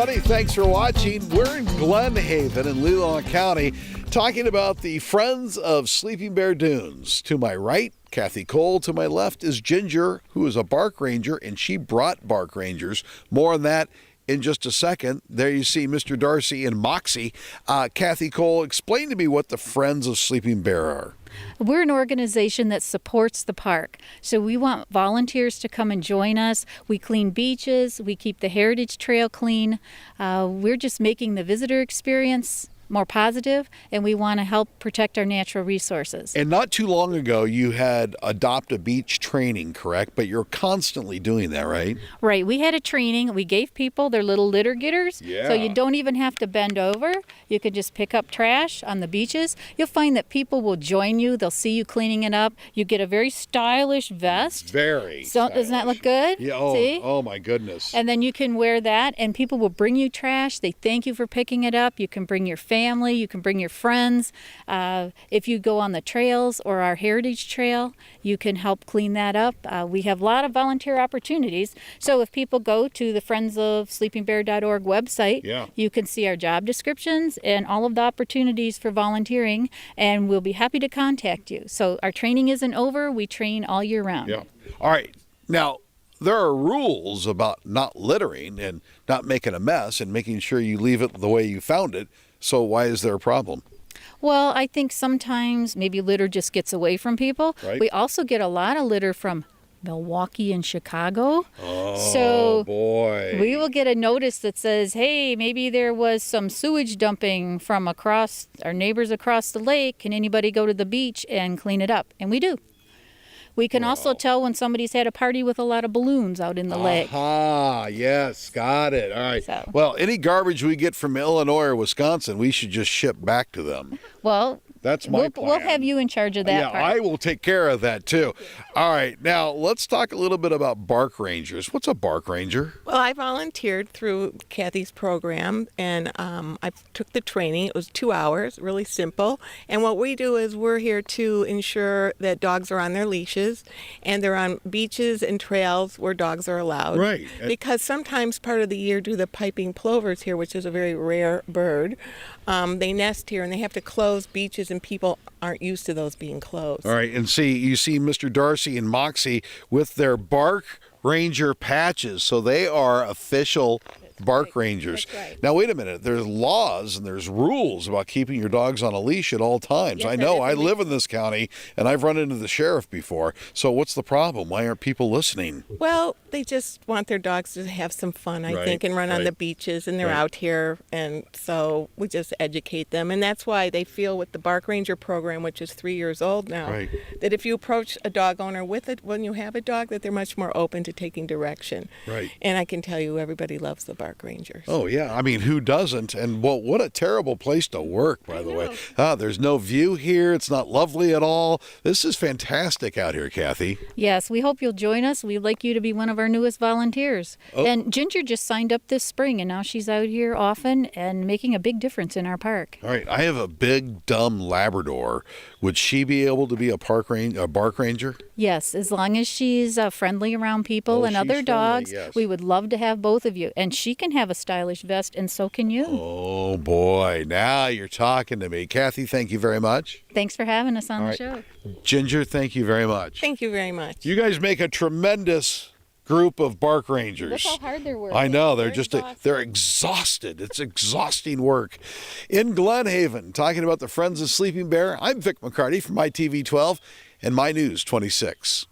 everybody. Thanks for watching. We're in Glen Haven in Leland County talking about the Friends of Sleeping Bear Dunes. To my right, Kathy Cole. To my left is Ginger, who is a bark ranger, and she brought bark rangers. More on that in just a second. There you see Mr. Darcy and Moxie. Kathy Cole, explain to me what the Friends of Sleeping Bear are. We're an organization that supports the park. So we want volunteers to come and join us. We clean beaches. We keep the Heritage Trail clean. We're just making the visitor experience more positive, and we want to help protect our natural resources. And not too long ago, you had Adopt a Beach training, correct? But you're constantly doing that, right? Right. We had a training. We gave people their little litter getters. Yeah. So you don't even have to bend over. You could just pick up trash on the beaches. You'll find that people will join you. They'll see you cleaning it up. You get a very stylish vest. Very So stylish. doesn't that look good? Yeah. See? Oh my goodness. And then you can wear that, and people will bring you trash. They thank you for picking it up. You can bring your family. You can bring your friends. If you go on the trails or our Heritage Trail, you can help clean that up. We have a lot of volunteer opportunities. So if people go to the friendsofsleepingbear.org website, you can see our job descriptions and all of the opportunities for volunteering, and we'll be happy to contact you. So our training isn't over. We train all year round. Yeah. All right. Now, there are rules about not littering and not making a mess and making sure you leave it the way you found it. So why is there a problem? Well, I think sometimes maybe litter just gets away from people. Right. We also get a lot of litter from Milwaukee and Chicago. Oh, so boy. We will get a notice that says, hey, maybe there was some sewage dumping from across our neighbors across the lake. Can anybody go to the beach and clean it up? And we do. We can also tell when somebody's had a party with a lot of balloons out in the lake. Ah, yes, got it. All right. So. Well, any garbage we get from Illinois or Wisconsin, we should just ship back to them. Well, that's my plan. We'll have you in charge of that Yeah, part. I will take care of that too. All right, now let's talk a little bit about bark rangers. What's a bark ranger? Well, I volunteered through Kathy's program, and I took the training. It was 2 hours, really simple. And what we do is we're here to ensure that dogs are on their leashes, and they're on beaches and trails where dogs are allowed. Right. Because sometimes part of the year due to the piping plovers here, which is a very rare bird, they nest here, and they have to close beaches, and people aren't used to those being closed. All right, and you see Mr. Darcy and Moxie with their bark ranger patches, so they are official bark rangers. That's right. Now, wait a minute. There's laws and there's rules about keeping your dogs on a leash at all times. Yes, I know. I definitely. live in this county, and I've run into the sheriff before. So what's the problem? Why aren't people listening? Well, they just want their dogs to have some fun, I Right, think, and run on right. the beaches, and they're Right. out here, and so we just educate them. And that's why they feel with the Bark Ranger program, which is 3 years old now, Right. that if you approach a dog owner with it when you have a dog, that they're much more open to taking direction. Right. And I can tell you, everybody loves the Bark Rangers. Oh, yeah. I mean, who doesn't? And what a terrible place to work, by the way. There's no view here. It's not lovely at all. This is fantastic out here, Kathy. Yes, we hope you'll join us. We'd like you to be one of our newest volunteers. Oh. And Ginger just signed up this spring, and now she's out here often and making a big difference in our park. All right. I have a big, dumb Labrador. Would she be able to be a bark ranger? Yes, as long as she's friendly around people and she's other friendly, dogs, yes. we would love to have both of you. And she can have a stylish vest, and so can you. Oh, boy. Now you're talking to me. Kathy, thank you very much. Thanks for having us on All the right. show. Ginger, thank you very much. Thank you very much. You guys make a tremendous group of bark rangers. Look how hard they're working. I know. They're They're exhausted. It's exhausting work. In Glen Haven, talking about the Friends of Sleeping Bear, I'm Vic McCarty from ITV 12 and My News 26.